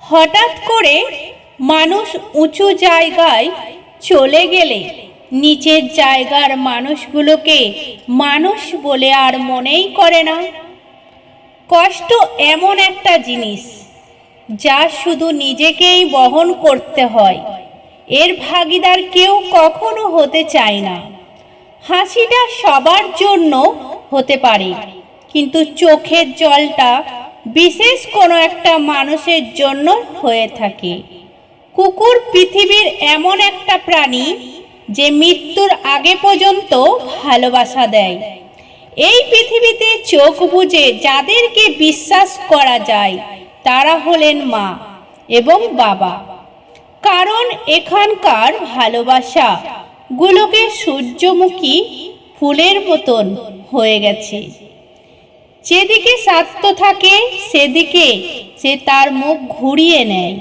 হঠাৎ করে মানুষ উঁচু জায়গায় চলে গেলে নিচের জায়গার মানুষগুলোকে মানুষ বলে আর মনেই করে না। কষ্ট এমন একটা জিনিস যা শুধু নিজেকেই বহন করতে হয়, এর ভাগীদার কেউ কখনো হতে চায় না। হাসিটা সবার জন্য হতে পারে, কিন্তু চোখের জলটা বিশেষ কোনো একটা মানুষের জন্য হয়ে থাকে। কুকুর পৃথিবীর এমন একটা প্রাণী যে মৃত্যুর আগে পর্যন্ত ভালোবাসা দেয়। এই পৃথিবীতে চোখ বুজে যাদেরকে বিশ্বাস করা যায় তারা হলেন মা এবং বাবা, কারণ এখানকার ভালোবাসা গুলোকে সূর্যমুখী ফুলের মতন হয়ে গেছে। যেদিকে স্বার্থ থাকে সেদিকে সে তার মুখ ঘুরিয়ে নেয়।